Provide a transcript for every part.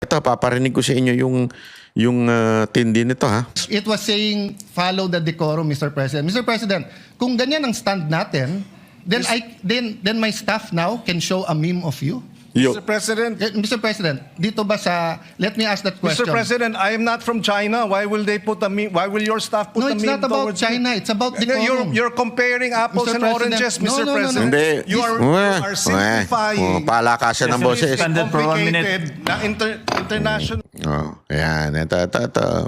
Ito, paparinig ko sa inyo yung tindi nito, ha? It was saying, follow the decorum, Mr. President. Mr. President, kung ganyan ang stand natin, then my staff now can show a meme of you. Mr. President, Mr. President, dito ba sa, let me ask that question. Mr. President, I am not from China. Why will they put a meme? Why will your staff put No, a it's meme not about towards China. me? It's about decorum. You're comparing apples Mr. and President, oranges, no, Mr. no, no, no. President. Hindi. You are simplifying. Palakasan ng boses. Suspended for 1 minute. complicated na international. Oh, ayan. Ito.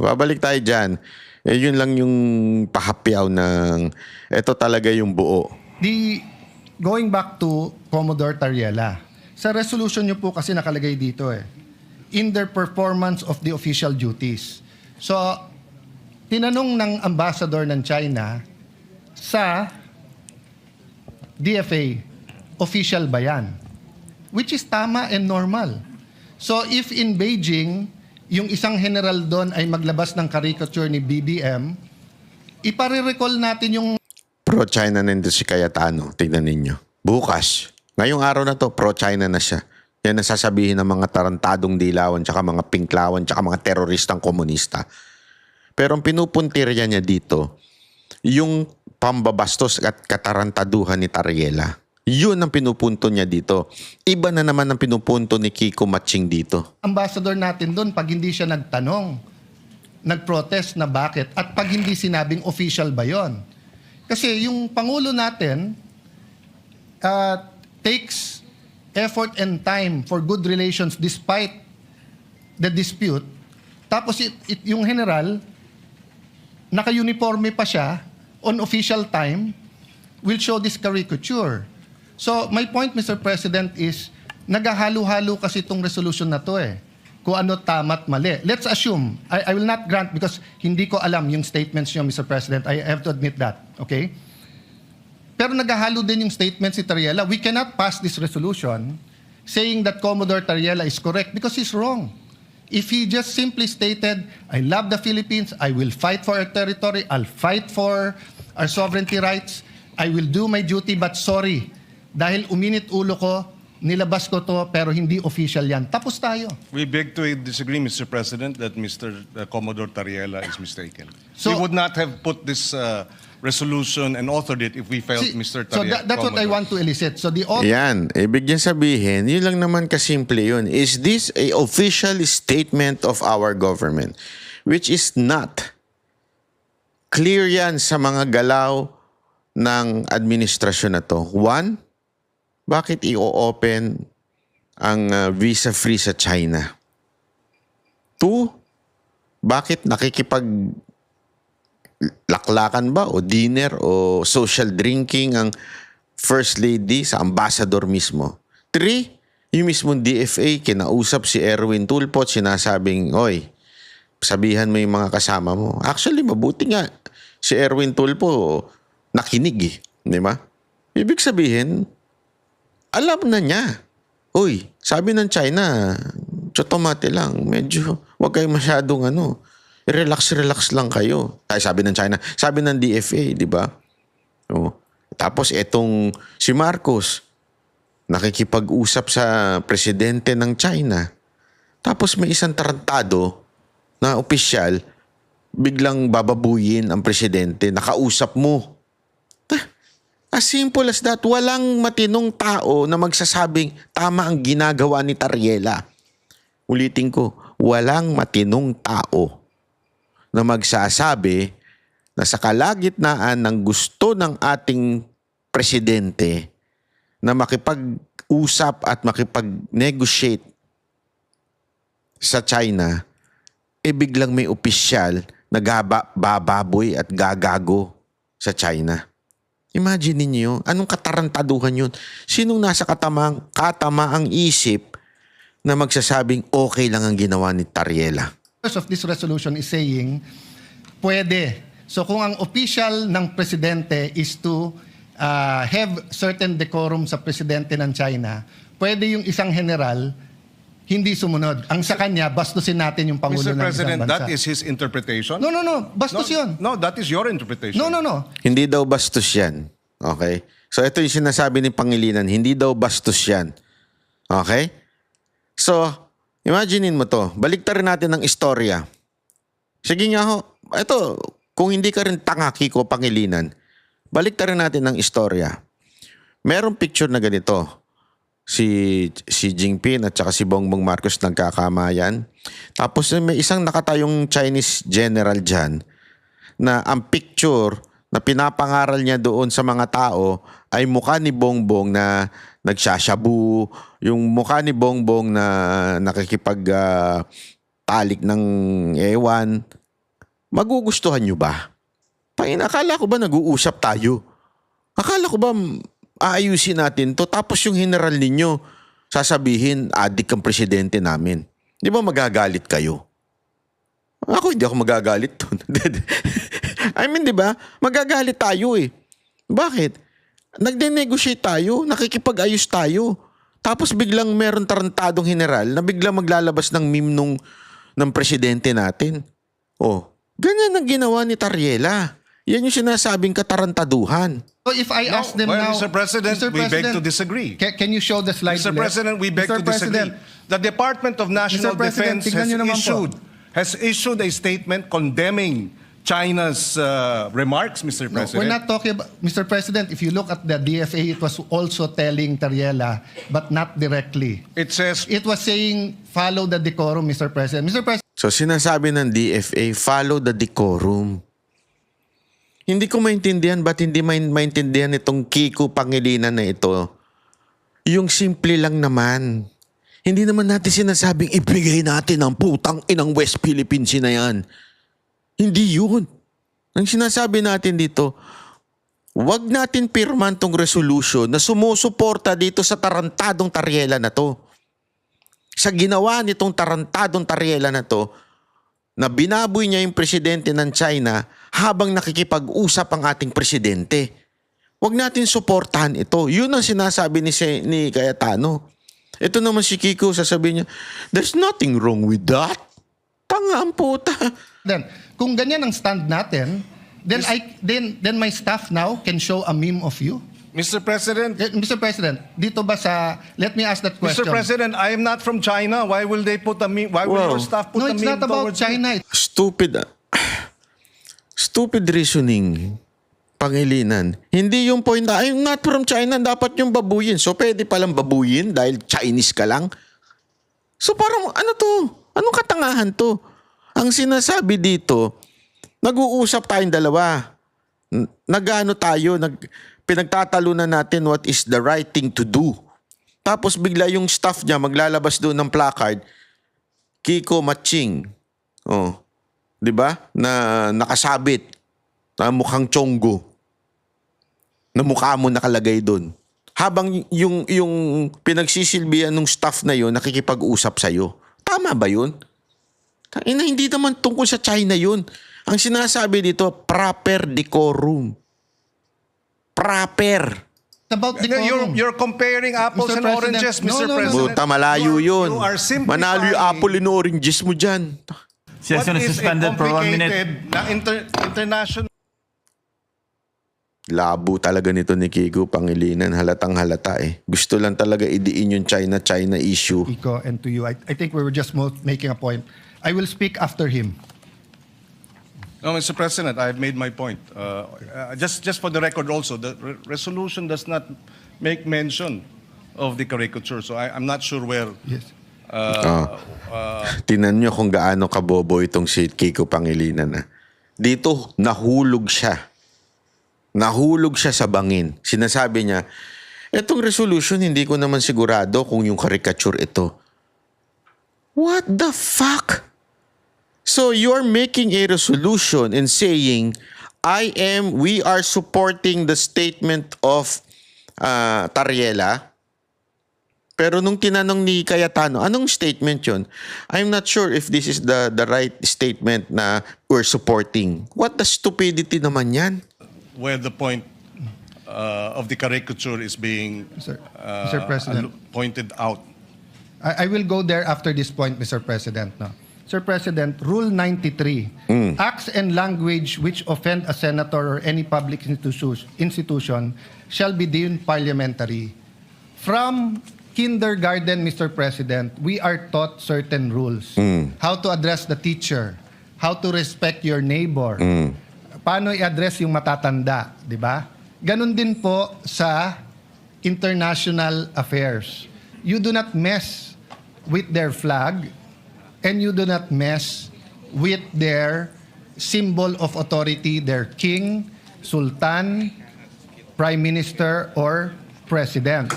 Babalik tayo dyan. Yun lang yung pahapyaw ng, ito talaga yung buo. Going back to Commodore Tariela, sa resolution nyo po kasi nakalagay dito in their performance of the official duties. So, tinanong ng ambassador ng China sa DFA, official ba yan? Which is tama and normal. So, if in Beijing, yung isang general doon ay maglabas ng caricature ni BBM, ipare-recall natin yung Pro-China na ito si Cayetano. Tignan ninyo. Bukas. Ngayong araw na to, pro-China na siya. Yan ang sasabihin ng mga tarantadong dilawan, tsaka mga pinklawan, tsaka mga teroristang komunista. Pero ang pinupuntirya niya dito, yung pambabastos at katarantaduhan ni Tariela. Yun ang pinupunto niya dito. Iba na naman ang pinupunto ni Kiko Matching dito. ambassador natin doon pag hindi siya nagtanong, nag-protest na bakit, at pag hindi sinabing official ba yon. Kasi yung Pangulo natin takes effort and time for good relations despite the dispute. Tapos yung general, naka-uniforme pa siya on official time, will show this caricature. So my point, Mr. President, is naghahalo-halo kasi itong resolution na to kung ano tama't mali. Let's assume, I will not grant because hindi ko alam yung statements niyo, Mr. President. I have to admit that. Okay? Pero naghahalo din yung statement si Tariela. We cannot pass this resolution saying that Commodore Tariela is correct because he's wrong. If he just simply stated, I love the Philippines, I will fight for our territory, I'll fight for our sovereignty rights, I will do my duty, but sorry, dahil uminit ulo ko, nilabas ko to, pero hindi official yan. Tapos tayo. We beg to disagree, Mr. President, that Mr. Commodore Tariela is mistaken. So- we would not have put this resolution and authored it if we felt See, Mr. so Tariela. that's what I want to elicit. So the Yan. Ibig niya sabihin, yun lang naman kasimple yun. Is this a official statement of our government? Which is not. Clear yan sa mga galaw ng administrasyon na to. One, bakit i-open ang visa-free sa China? Two, bakit laklakan ba o dinner o social drinking ang First Lady sa ambassador mismo? 3, yung mismong DFA, kinausap si Erwin Tulfo, sinasabing, oy, sabihan mo yung mga kasama mo. Actually, mabuti nga si Erwin Tulfo nakinig di ba? Ibig sabihin, alam na niya. Uy, sabi ng China, chotomate lang, medyo wag kayo masyadong relax lang kayo. Ay, sabi ng China, sabi ng DFA, di ba? Oh. Tapos etong si Marcos, nakikipag-usap sa presidente ng China. Tapos may isang tarantado na opisyal, biglang bababuyin ang presidente, nakausap mo. As simple as that, walang matinong tao na magsasabing tama ang ginagawa ni Tariela. Ulitin ko, walang matinong tao na magsasabi na sa kalagitnaan ng gusto ng ating presidente na makipag-usap at makipag-negotiate sa China, biglang may opisyal na bababoy at gagago sa China. Imagine ninyo, anong katarantaduhan yun? Sinong nasa katamaang isip na magsasabing okay lang ang ginawa ni Tariela? of this resolution is saying, pwede. So kung ang official ng presidente is to have certain decorum sa presidente ng China, pwede yung isang general hindi sumunod. Ang sa kanya, bastusin natin yung Pangulo Mr. ng isang President, bansa. that is his interpretation? No. Bastos yun. No, that is your interpretation. No. Hindi daw bastos yan. Okay? So ito yung sinasabi ni Pangilinan, hindi daw bastos yan. Okay? So, Imaginein mo to. Baliktarin natin ang istorya. Sige nga ho. Ito, kung hindi ka rin tanga, Kiko Pangilinan, baliktarin natin ang istorya. Merong picture na ganito. Si Jinping at saka si Bongbong Marcos nagkakamayan. Tapos may isang nakatayong Chinese general dyan na ang picture na pinapangaral niya doon sa mga tao ay mukha ni Bongbong na nagsashabu, yung mukha ni Bongbong na nakikipag-talik ng ewan. Magugustuhan nyo ba? Akala ko ba nag-uusap tayo? Akala ko ba aayusin natin to, tapos yung general ninyo sasabihin, adik ang presidente namin. Di ba magagalit kayo? Ako hindi ako magagalit doon. I mean, di ba? Magagalit tayo eh. Bakit? Nagde-negotiate tayo, nakikipag-ayos tayo. Tapos biglang meron tarantadong general na biglang maglalabas ng meme ng presidente natin. Oh, ganyan ang ginawa ni Tariela. Yan yung sinasabing katarantaduhan. So if I ask them Well, now... Mr. President, we beg to disagree. Can you show the slide? Mr. ulit? President, we beg Mr. to disagree. President, The Department of National Mr. President, Defense tingnan nyo naman po. has issued a statement condemning China's remarks, Mr. No, President. we're not talking about... Mr. President, if you look at the DFA, it was also telling Tariela, but not directly. It says, It was saying, follow the decorum, Mr. President. Mr. President, So sinasabi ng DFA, follow the decorum. Hindi ko maintindihan ba't hindi maintindihan itong Kiko Pangilinan na ito. Yung simple lang naman. Hindi naman natin sinasabing ibigay natin ang putang inang West Philippines na yan. Hindi yun. Ang sinasabi natin dito, wag natin pirman tong resolution na sumusuporta dito sa tarantadong Tariela na to. Sa ginawa nitong tarantadong Tariela na to, na binaboy niya yung presidente ng China habang nakikipag-usap ang ating presidente. Huwag natin suportahan ito. Yun ang sinasabi ni Cayetano. Ito naman si Kiko, sasabihin niya, there's nothing wrong with that. Tanga ang puta. kung ganyan ang stand natin, then my staff now can show a meme of you. Mr. President, Mr. President, dito ba sa... Let me ask that question. Mr. President, I am not from China. Why will they put a meme? Why will Wow. your staff put No, a it's meme not about towards me? China. Stupid reasoning. Pangilinan. Hindi yung point na, I'm not from China, dapat yung babuyin. So, pwede palang babuyin dahil Chinese ka lang? So, parang, ano to? Anong katangahan to? Ang sinasabi dito, nag-uusap tayong dalawa. Nag-ano tayo, pinagtatalunan natin what is the right thing to do. Tapos bigla yung staff niya maglalabas doon ng placard, Kiko Matching. Oh, 'di ba? Na nakasabit na mukhang chonggo. Na mukha mo nakalagay doon. Habang yung pinagsisilbihan ng staff na yon nakikipag-usap sa iyo. Tama ba 'yun? Hindi naman tungkol sa China 'yun. Ang sinasabi dito, proper decorum. Proper. It's about decorum. You're comparing apples Mr. and President, oranges, no, Mr. no, no. President. Buta, malayo yun. You are simplifying Manalo yung apple and oranges mo dyan. what Session is is a suspended for 1 minute. complicated na international Labo talaga nito ni Kiko Pangilinan. Halatang halata eh. Gusto lang talaga idiin yung China issue. Iko, and to you, I think we were just making a point. I will speak after him. No, Mr. President, I've made my point. Just for the record also, the resolution does not make mention of the caricature. So I'm not sure where... Yes. Tinan nyo kung gaano kabobo itong si Kiko Pangilinan. Dito, nahulog siya. Nahulog siya sa bangin. Sinasabi niya, etong resolution, hindi ko naman sigurado kung yung caricature ito. What the fuck? So you're making a resolution and saying, we are supporting the statement of Tariela. Pero nung tinanong ni Cayetano, anong statement yun? I'm not sure if this is the right statement na we're supporting. What the stupidity naman yan? where the point of the caricature is being Mr. President. pointed out. I will go there after this point, Mr. President. No? Sir President, Rule 93, acts and language which offend a senator or any public institution shall be deemed parliamentary from kindergarten, Mr. President, we are taught certain rules. How to address the teacher, how to respect your neighbor, paano i-address yung matatanda, di ba? Ganon din po sa international affairs. You do not mess with their flag and you do not mess with their symbol of authority, their king, sultan, prime minister, or president.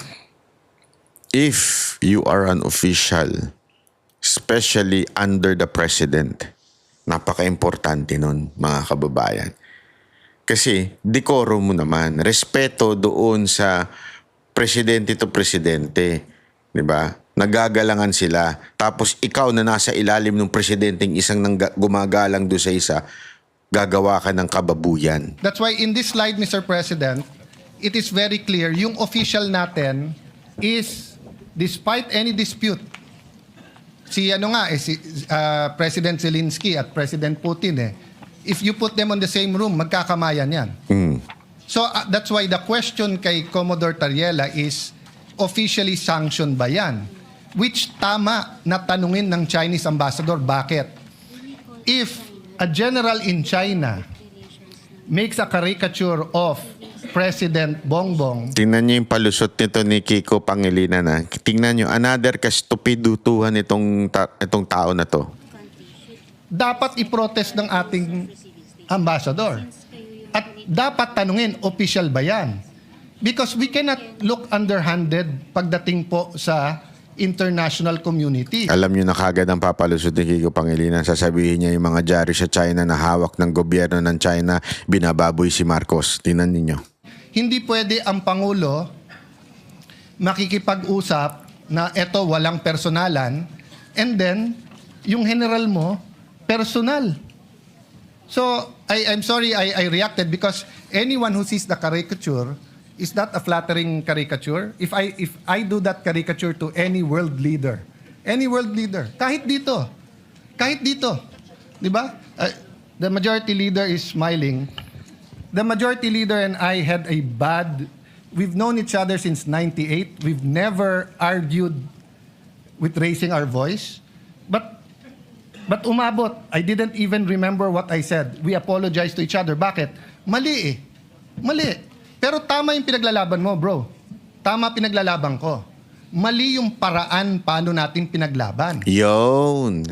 If you are an official, especially under the president, napaka-importante nun, mga kababayan. Kasi, decorum mo naman. Respeto doon sa presidente to presidente. Diba? Nagagalangan sila. Tapos, ikaw na nasa ilalim ng presidenteng isang gumagalang doon sa isa, gagawa ka ng kababuyan. That's why in this slide, Mr. President, it is very clear, yung official natin is, despite any dispute, si President Zelensky at President Putin if you put them on the same room, magkakamayan yan. So that's why the question kay Commodore Tariela is, officially sanctioned ba yan? Which tama na tanungin ng Chinese ambassador, bakit? If a general in China makes a caricature of President Bongbong, Tingnan niyo yung palusot nito ni Kiko Pangilinan. Tingnan niyo, another kastupidutuhan itong tao na to. dapat i-protest ng ating ambassador. At dapat tanungin, official ba yan? Because we cannot look underhanded pagdating po sa international community. Alam niyo na kagad ang papalusot ni Kiko Pangilinan. Sasabihin niya yung mga dyaryo sa China na hawak ng gobyerno ng China, binababoy si Marcos. Tingnan niyo. Hindi pwede ang Pangulo makikipag-usap na eto walang personalan and then yung general mo personal. So I'm sorry I reacted because anyone who sees the caricature is not a flattering caricature. If I do that caricature to any world leader, kahit dito, di ba? The majority leader is smiling. The majority leader and I had a we've known each other since 98. We've never argued with raising our voice. But umabot. I didn't even remember what I said. We apologized to each other. Bakit? Mali. Pero tama yung pinaglalaban mo, bro. Tama pinaglalaban ko. Mali yung paraan paano natin pinaglaban. Yun.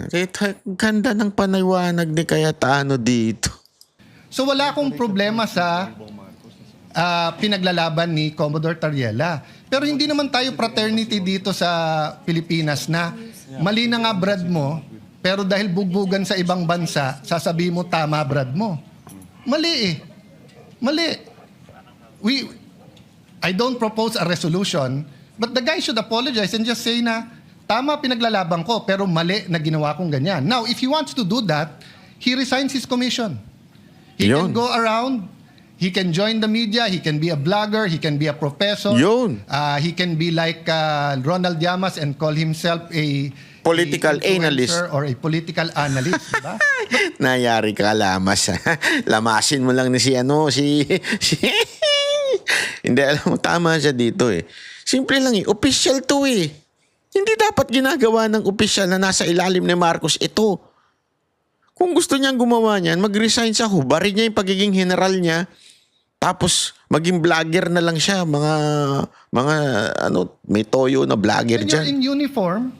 Ganda ng panaywanag ni Cayetano dito. So wala akong problema sa pinaglalaban ni Commodore Tariela. Pero hindi naman tayo fraternity dito sa Pilipinas na mali na nga brad mo, pero dahil bugbugan sa ibang bansa, sasabihin mo tama brad mo. Mali. I don't propose a resolution, but the guy should apologize and just say na tama pinaglalaban ko, pero mali na ginawa kong ganyan. Now, if he wants to do that, he resigns his commission. He can go around, he can join the media, he can be a blogger, he can be a professor. He can be like Ronald Llamas and call himself a Political analyst. Or a political analyst, diba? Nayari ka, Lamas. Lamasin mo lang ni Hindi, alam mo, tama siya dito eh. Simple lang eh. Official to eh. Hindi dapat ginagawa ng official na nasa ilalim ni Marcos ito. Kung gusto niyang gumawa niyan, mag-resign siya, hubarin niya yung pagiging general niya, tapos maging vlogger na lang siya. May toyo na vlogger When you're dyan. in uniform,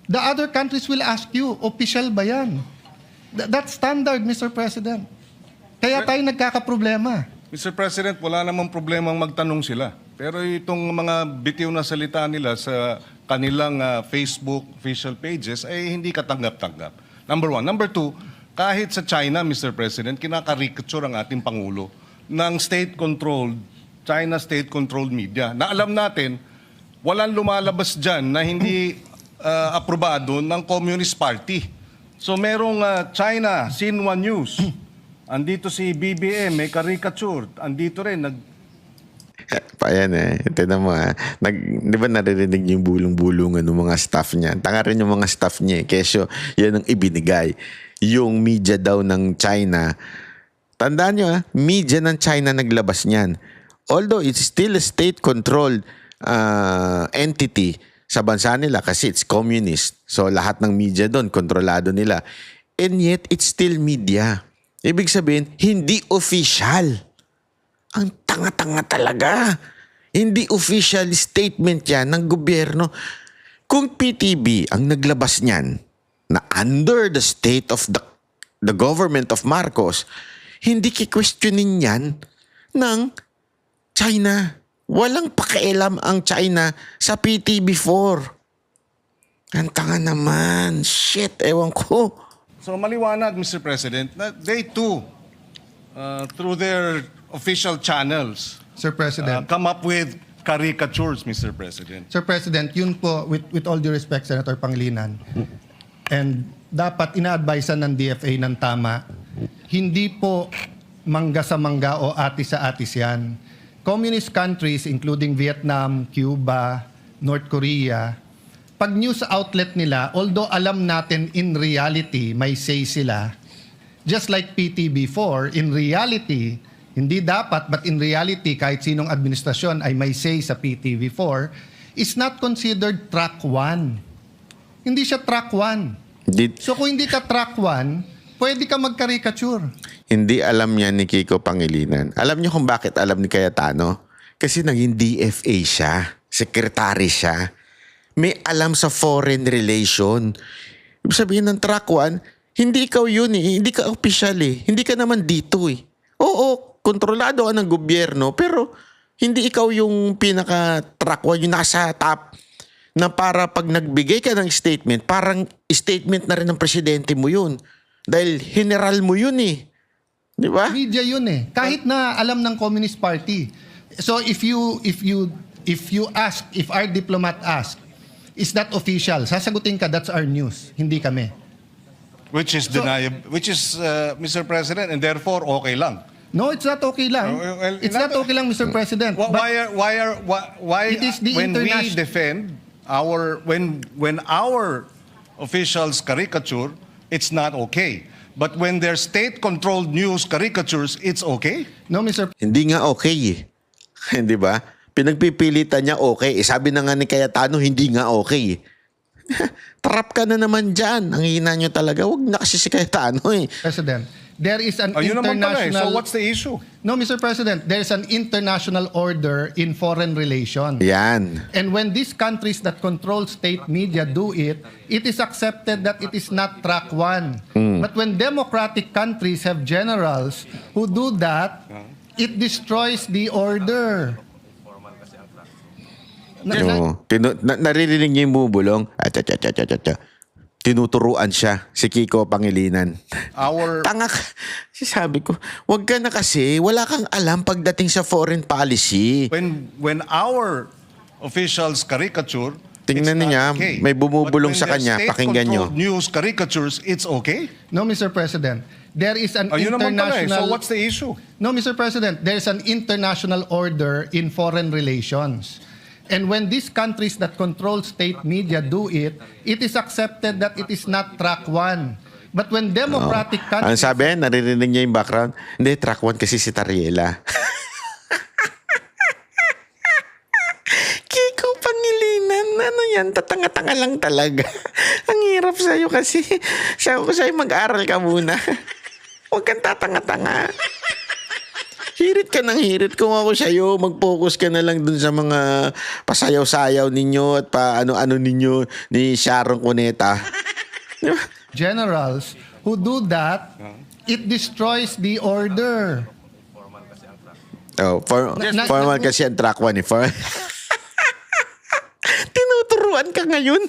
the other countries will ask you, official ba yan? That's standard, Mr. President. Kaya tayo nagkakaproblema. Mr. President, wala namang problemang magtanong sila. Pero itong mga bitiw na salita nila sa kanilang Facebook official pages ay hindi katanggap-tanggap. Number one. Number two, kahit sa China, Mr. President, kinakarikature ang ating Pangulo ng state-controlled, China state-controlled media. Na alam natin, walang lumalabas dyan na hindi aprobado ng Communist Party. So merong China, Xinhua News. Andito si BBM, may caricature. Andito rin, Ayan eh. Tignan mo di ba naririnig yung bulong-bulungan ng mga staff niya? Tanga rin yung mga staff niya eh. Kesyo, yan ang ibinigay. Yung media daw ng China. Tandaan nyo media ng China naglabas niyan. although it's still a state-controlled entity sa bansa nila kasi it's communist. So lahat ng media doon, kontrolado nila. And yet, it's still media. Ibig sabihin, hindi official. Ang tanga-tanga talaga. Hindi official statement yan ng gobyerno. Kung PTB ang naglabas niyan na under the state of the government of Marcos, hindi ki-questionin yan ng China. Walang pakialam ang China sa PTB4. Ang tanga naman. Shit, ewan ko. So maliwanag, Mr. President, na they too, through their official channels, Sir President. come up with caricatures, Mr. President. Sir President, yun po, with all due respect, Senator Pangilinan, and dapat ina-advisean ng DFA ng tama, hindi po mangga sa mangga o atis sa atis yan. Communist countries, including Vietnam, Cuba, North Korea, pag news outlet nila, although alam natin in reality, may say sila, just like PTB4, in reality, hindi dapat, but in reality, kahit sinong administrasyon ay may say sa PTV4, is not considered track 1. Hindi siya track 1. So kung hindi ka track 1, pwede ka mag-caricature. Hindi alam niya ni Kiko Pangilinan. Alam niyo kung bakit alam ni Cayetano? Kasi naging DFA siya. Secretary siya. May alam sa foreign relation. Ibig sabihin ng track 1, hindi ikaw yun eh. Hindi ka official eh. Hindi ka naman dito eh. Oo, kontrolado ka ng gobyerno, pero hindi ikaw yung pinaka-track 1, yung nasa top, na para pag nagbigay ka ng statement, parang statement na rin ng presidente mo yun. Dahil general mo yun eh. Di ba? Media yun eh. Kahit na alam ng Communist Party. So if our diplomat ask, is that official? Sasagutin ka, that's our news. Hindi kami. Which is deniable, Mr. President, and therefore okay lang. No, it's not okay lang. Well, It's not okay lang, Mr. President. But Why It is the when we international- defend when our officials caricature, it's not okay. But when their state-controlled news caricatures, it's okay? no, Mr. Hindi nga okay eh. Hindi ba? Pinagpipilitan niya okay. Sabi na nga ni Cayetano, hindi nga okay eh. Trap ka na naman dyan. Ang hina nyo talaga. Huwag na kasi si Cayetano eh. President, there is an Ayun naman pala eh. international... So what's the issue? No, Mr. President, there is an international order in foreign relations. Yan. And when these countries that control state media do it, it is accepted that it is not track 1. But when democratic countries have generals who do that, it destroys the order. Oo. Naririnig niyo yung bubulong. Tinuturuan siya si Kiko Pangilinan. Tanga ka. Sabi ko, wag ka na kasi, wala kang alam pagdating sa foreign policy. When our officials caricature, Tingnan it's not niya, okay. may bumubulong But sa when kanya, their pakinggan niyo. state-controlled news caricatures, it's okay? No, Mr. President, there is an Ayun naman pala eh. international... So what's the issue? No, Mr. President, there is an international order in foreign relations. And when these countries that control state media do it, it is accepted that it is not track 1. But when democratic Ang countries... sabi, naririnig niya yung background. Hindi, track 1 kasi si Tariela. Kiko Pangilinan, ano yan? Tatanga-tanga lang talaga. Ang hirap sa'yo kasi. Sabi ko sa'yo, mag-aral ka muna. Huwag kang tatanga-tanga. Hirit ka ng hirit. Kung ako sa'yo, mag-focus ka na lang dun sa mga pasayaw-sayaw ninyo at pa-ano-ano ninyo ni Sharon Cuneta. Di ba? generals who do that, it destroys the order. Oh, formal kasi ang track 1 eh. Tinuturuan ka ngayon.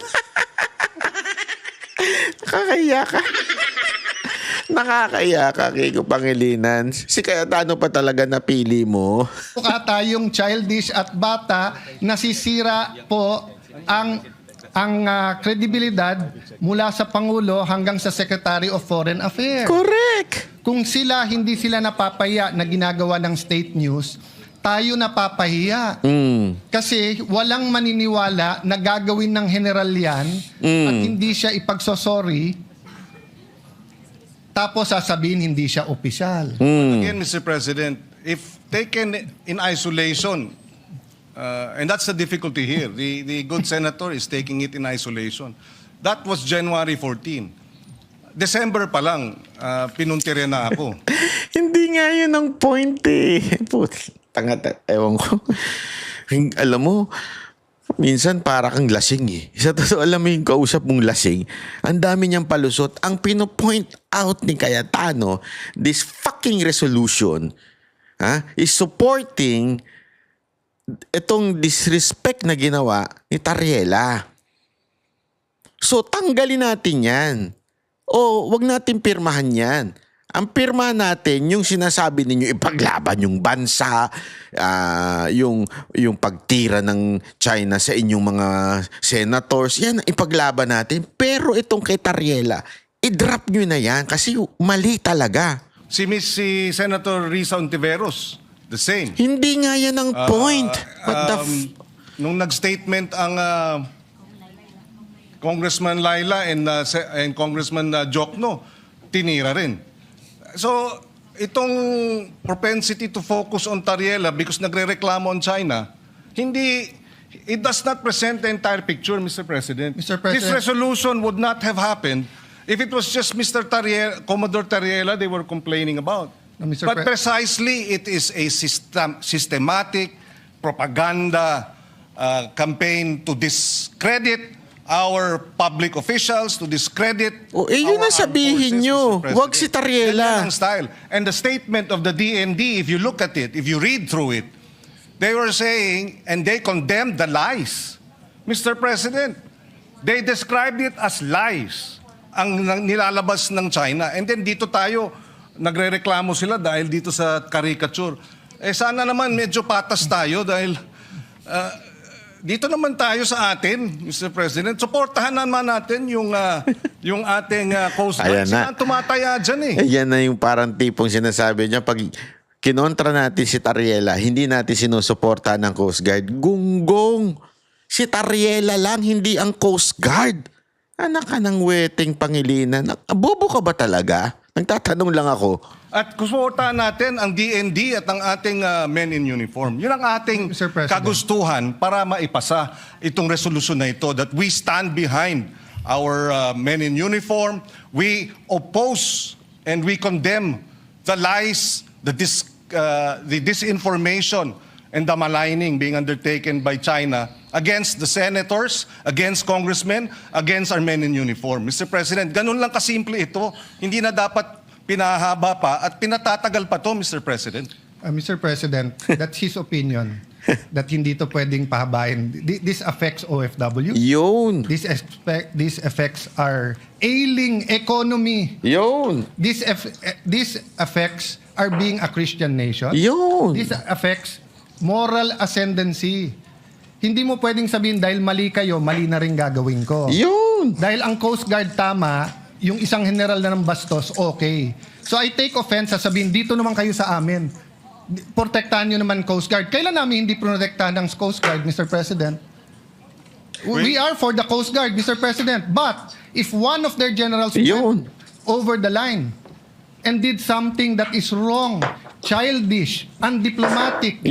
Nakakaya ka. Nakakaya ka, Kiko Pangilinan. Si Cayetano pa talaga napili mo. Mukha tayong childish at bata, nasisira po ang kredibilidad mula sa Pangulo hanggang sa Secretary of Foreign Affairs. Correct. Kung hindi sila napapaya na ginagawa ng state news, tayo napapahiya. Kasi walang maniniwala na gagawin ng general yan at hindi siya ipagsosorry, tapos sasabihin hindi siya opisyal. Again, Mr. President, if taken in isolation, and that's the difficulty here, the good senator is taking it in isolation. That was January 14. December pa lang, pinuntirya na ako. Hindi nga yun ang point eh. Ewan ko. Alam mo, minsan para kang lasing eh. Sa totoo, alam mo yung kausap mong lasing, ang dami niyang palusot. Ang pinopoint out ni Cayetano, this fucking resolution is supporting itong disrespect na ginawa ni Tariela. So, tanggalin natin yan. O, wag natin pirmahan yan. Ang pirma natin, yung sinasabi ninyo, ipaglaban yung bansa, yung pagtira ng China sa inyong mga senators, yan, ipaglaban natin. Pero itong kay Tariela, i-drop nyo na yan kasi mali talaga. Si Senator Risa Ontiveros, the same. Hindi nga yan ang point. Nung nag-statement ang Congressman Laila and Congressman Jokno, tinira rin. So, itong propensity to focus on Tariela because nagre-reklamo on China, it does not present the entire picture, Mr. President. Mr. President. This resolution would not have happened if it was just Mr. Tariela, Commodore Tariela they were complaining about. No, Mr. But precisely, it is a systematic propaganda campaign to discredit our public officials, to discredit yun our na sabihin armed forces, nyo. Mr. President. Wag si Tariela. Yan ang style. And the statement of the DND, if you look at it, if you read through it, they were saying, and they condemned the lies. Mr. President, they described it as lies ang nilalabas ng China. And then dito tayo, nagre-reklamo sila dahil dito sa caricature. Sana naman medyo patas tayo dahil dito naman tayo sa atin, Mr. President. Suportahan naman natin yung ating Coast Guard. Ayan na. Sila ang tumataya dyan eh. Yan na yung parang tipong sinasabi niya. Pag kinontra natin si Tariela, hindi natin sinusuportahan ng Coast Guard. Gunggong! Si Tariela lang, hindi ang Coast Guard. Anak ka ng weteng Pangilinan. Bobo ka ba talaga? Nagtatanong lang ako. At suportahan natin ang DND at ang ating men in uniform. Yun ang ating Mr. President. kagustuhan para maipasa itong resolusyon na ito that we stand behind our men in uniform. We oppose and we condemn the lies, the disinformation, and the maligning being undertaken by China against the senators, against congressmen, against our men in uniform. Mr. President, ganun lang kasimple ito. Hindi na dapat pinahaba pa at pinatatagal pa to, Mr. President. Mr. President, that's his opinion that hindi to pwedeng pahabain. This affects OFW. Yun. This affects our ailing economy. Yun. This affects our being a Christian nation. Yun. This affects moral ascendancy. Hindi mo pwedeng sabihin dahil mali kayo, mali na rin gagawin ko. Yun. Dahil ang Coast Guard tama, yung isang general na ng bastos, okay. So I take offense sa sabihin, dito naman kayo sa amin. Protektahan nyo naman Coast Guard. Kailan namin hindi protektahan ng Coast Guard, Mr. President? We are for the Coast Guard, Mr. President. But if one of their generals went over the line and did something that is wrong, childish, undiplomatic,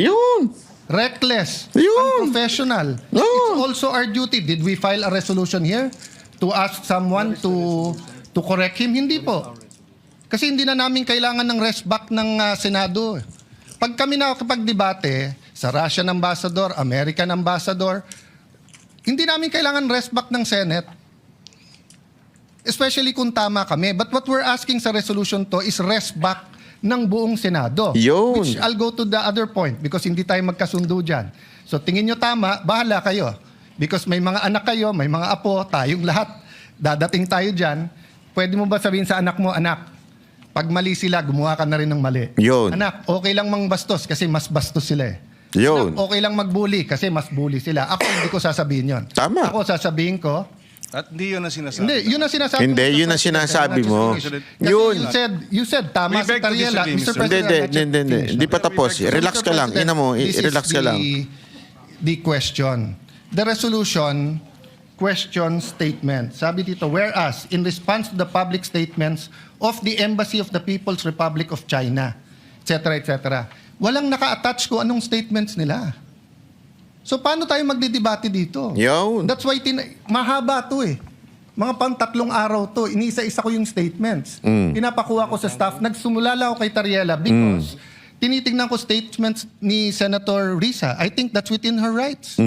reckless, unprofessional, it's also our duty. Did we file a resolution here to ask someone to correct him? Hindi po. Kasi hindi na namin kailangan ng rest back ng Senado. Pag kami nakakapag-debate sa Russian ambassador, American ambassador, hindi namin kailangan rest back ng Senate. Especially kung tama kami. But what we're asking sa resolution to is rest back ng buong Senado. Yun. Which I'll go to the other point because hindi tayo magkasundo dyan. So tingin nyo tama, bahala kayo. Because may mga anak kayo, may mga apo, tayong lahat. Dadating tayo dyan. Pwede mo ba sabihin sa anak mo, anak, pag mali sila, gumawa ka na rin ng mali. Yun. Anak, okay lang mang bastos kasi mas bastos sila eh. Yun. Anak, okay lang mag-bully kasi mas bully sila. Ako hindi ko sasabihin yon. Tama. Ako sasabihin ko, At hindi yun ang sinasabi. hindi, yun ang sinasabi Hindi, mo, yun ang Mr. sinasabi President. mo. Kasi Yun. you said, tama We si beg to Tariela. disagree, Mr. Mr. President, Hindi. Hindi pa tapos. Relax ka lang. Ina mo, relax ka lang. The question. The resolution question statement. Sabi dito, whereas, in response to the public statements of the Embassy of the People's Republic of China, etc., etc., walang naka-attach ko anong statements nila. So paano tayo magdidebate dito? Yun. That's why mahaba to eh. Mga pang 3 araw to, iniisa-isa ko yung statements. Pinapakuha ko sa staff. Nagsumula lang ako kay Tariela because tinitingnan ko statements ni Senator Risa. I think that's within her rights.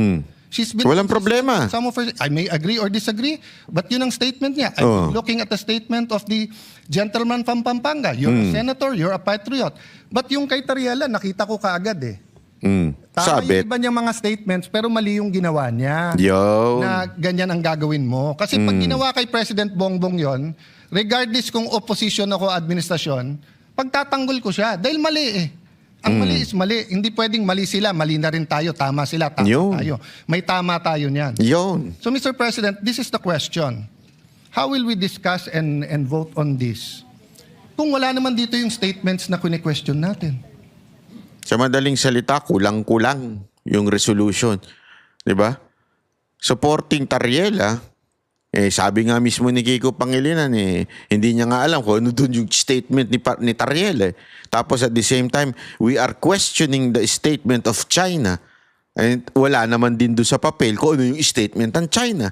She's been Walang problema. Some of her, I may agree or disagree, but yun ang statement niya. I'm looking at the statement of the gentleman from Pampanga. You're a senator, you're a patriot. But yung kay Tariela, nakita ko kaagad eh. Tama Sabit. yung iba niyang mga statements, pero mali yung ginawa niya. Yun. Na ganyan ang gagawin mo. Kasi pag ginawa kay President Bongbong yon, regardless kung opposition ako administrasyon, pagtatanggol ko siya. Dahil mali eh. Ang mali is mali. Hindi pwedeng mali sila, mali na rin tayo. Tama sila, tama Yun. tayo. May tama tayo niyan. Yun. So Mr. President, this is the question. How will we discuss and vote on this? Kung wala naman dito yung statements na kine-question natin. Sa madaling salita, kulang-kulang yung resolution. 'Di ba? Supporting Tariela, sabi nga mismo ni Kiko Pangilinan, hindi niya nga alam kung ano dun yung statement ni Tariela. Tapos at the same time, we are questioning the statement of China. And wala naman din doon sa papel kung ano yung statement ng China.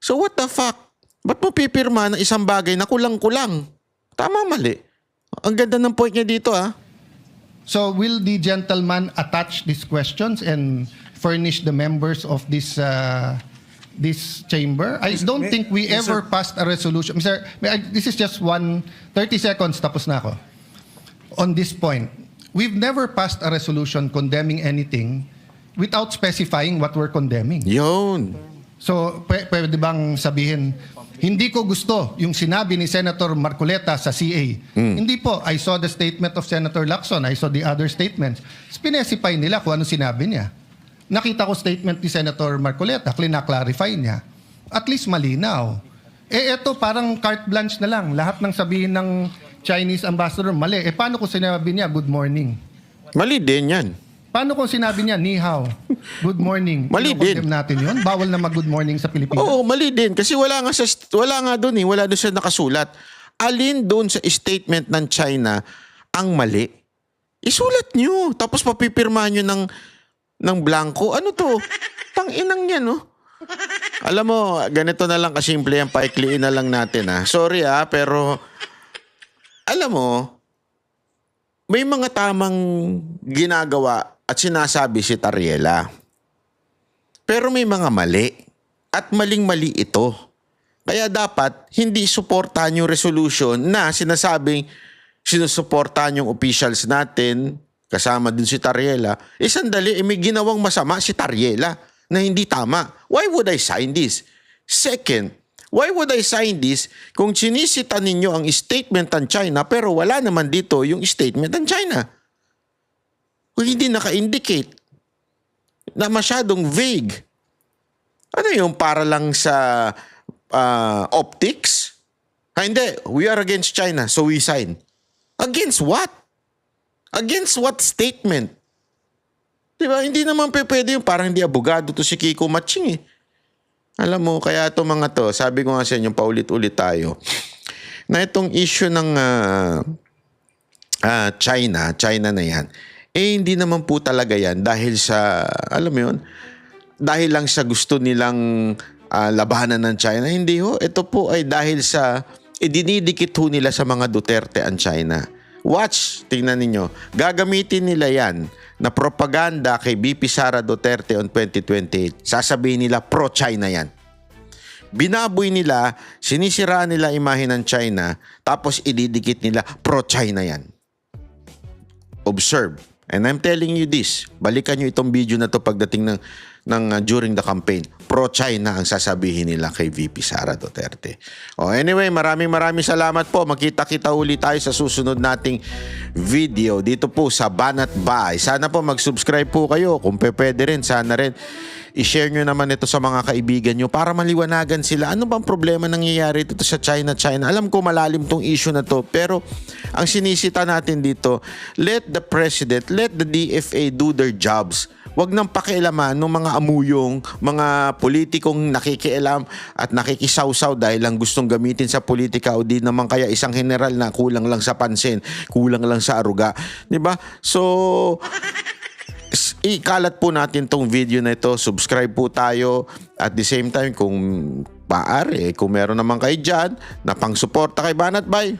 So what the fuck? Ba't mo pipirma ng isang bagay na kulang-kulang? Tama, mali. Ang ganda ng point niya dito, ah. So will the gentleman attach these questions and furnish the members of this this chamber? I don't think we ever passed a resolution. Mr. This is just 30 seconds, tapos na ako. On this point, we've never passed a resolution condemning anything without specifying what we're condemning. Yun. So, pwede bang sabihin, hindi ko gusto yung sinabi ni Senator Marcoleta sa CA. Hindi po. I saw the statement of Senator Lacson. I saw the other statements. Specify nila kung ano sinabi niya. Nakita ko statement ni Senator Marcoleta. Clarify niya. At least malinaw. Eto parang carte blanche na lang. Lahat ng sabihin ng Chinese ambassador, mali. Paano kung sinabi niya, good morning? Mali din yan. Paano kung sinabi niya, ni hao, good morning? Mali din. Condemn natin yun? Bawal na mag-good morning sa Pilipinas. Oo, mali din. Kasi wala nga doon eh. Wala doon siya nakasulat. Alin doon sa statement ng China ang mali? Isulat nyo. Tapos papipirmahan nyo ng blanco. Ano to? Tanginang yan, no? Alam mo, ganito na lang kasimple yan. Paikliin na lang natin, ha? Sorry, pero alam mo, may mga tamang ginagawa at sinasabi si Tariela. Pero may mga mali. At maling-mali ito. Kaya dapat hindi suportahan yung resolution na sinasabing sinusuportahan yung officials natin, kasama din si Tariela. Sandali, may ginawang masama si Tariela na hindi tama. Why would I sign this? Second, why would I sign this kung sinisita ninyo ang statement ng China pero wala naman dito yung statement ng China? Kung hindi naka-indicate na masyadong vague. Ano yung para lang sa optics? Hindi, we are against China, so we sign. Against what? Against what statement? Diba? Hindi naman pwede yung parang hindi abogado to si Kiko Matching eh. Alam mo, kaya itong mga to, sabi ko nga sa inyo, paulit-ulit tayo, na itong issue ng China na yan, hindi naman po talaga yan dahil sa, alam mo yun, dahil lang sa gusto nilang labanan ng China. Hindi ho, ito po ay dahil sa, dinidikit ho nila sa mga Duterte ang China. Watch, tingnan ninyo, gagamitin nila yan na propaganda kay BP Sara Duterte on 2028. Sasabihin nila pro-China yan. Binaboy nila, sinisiraan nila imahe ng China, tapos ididikit nila pro-China yan. Observe. And I'm telling you this, balikan nyo itong video na to pagdating ng during the campaign. Pro-China ang sasabihin nila kay VP Sara Duterte. Anyway, maraming salamat po. Magkita-kita uli tayo sa susunod nating video dito po sa Banat Bahay. Sana po mag-subscribe po kayo. Kung pwede rin, sana rin i-share nyo naman ito sa mga kaibigan nyo para maliwanagan sila. Ano bang problema nangyayari dito sa China? Alam ko malalim tong issue na to, pero ang sinisita natin dito, let the president, let the DFA do their jobs. wag nang pakialaman ng mga amuyong, mga politikong nakikialam at nakikisawsaw dahil lang gustong gamitin sa politika o di naman kaya isang general na kulang lang sa pansin, kulang lang sa aruga. 'Di ba? So, ikalat po natin tong video na ito. Subscribe po tayo. At the same time, kung paari, kung meron naman kayo dyan na pang-suporta kay Banat Bay,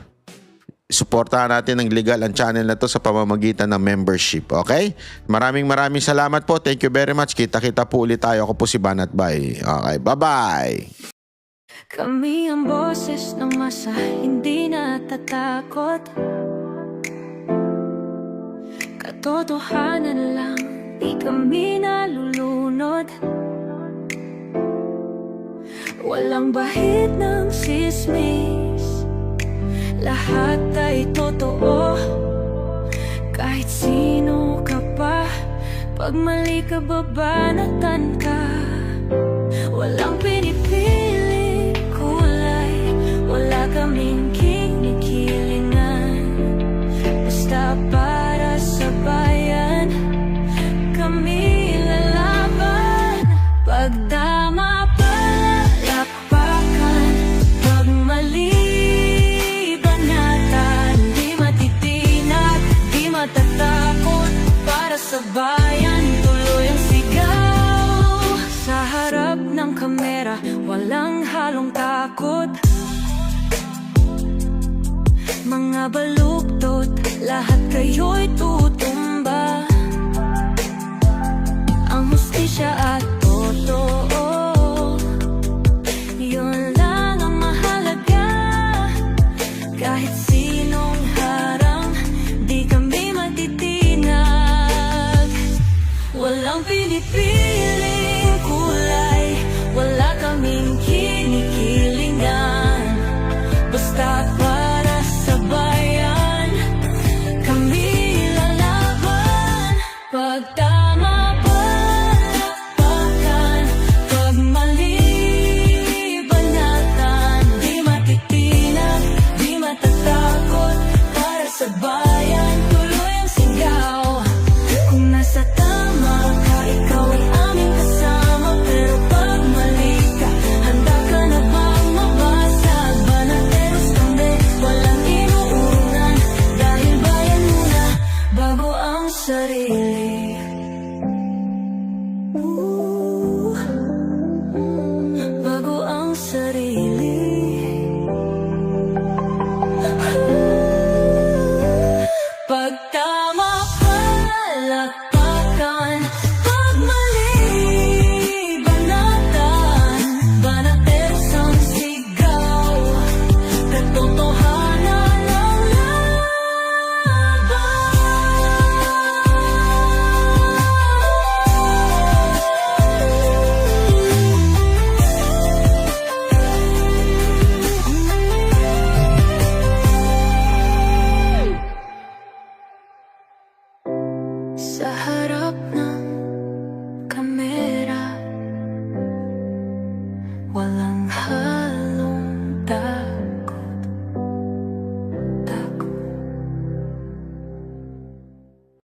suportahan natin ng legal ang channel na to sa pamamagitan ng membership. Okay? Maraming salamat po. Thank you very much. Kita-kita po ulit tayo. Ako po si Banat Bay. Okay, bye-bye. Kami ang boses ng masa, hindi natatakot. Katotohanan lang, di kami nalulunod. Walang bahid ng sismis, lahat ay totoo. Kahit sino ka pa, pag mali ka babanatan ka. Walang pinipili kulay, wala kaming kinikilingan. Basta para sa bayan, kami lalaban. Pag tama palapakan, pag mali banatan. Di matitinag, di matatakot, para sa bayan tuloy ang sigaw. Sa harap ng kamera, walang halong takot. Mga baluktot, lahat kayo'y tuwa.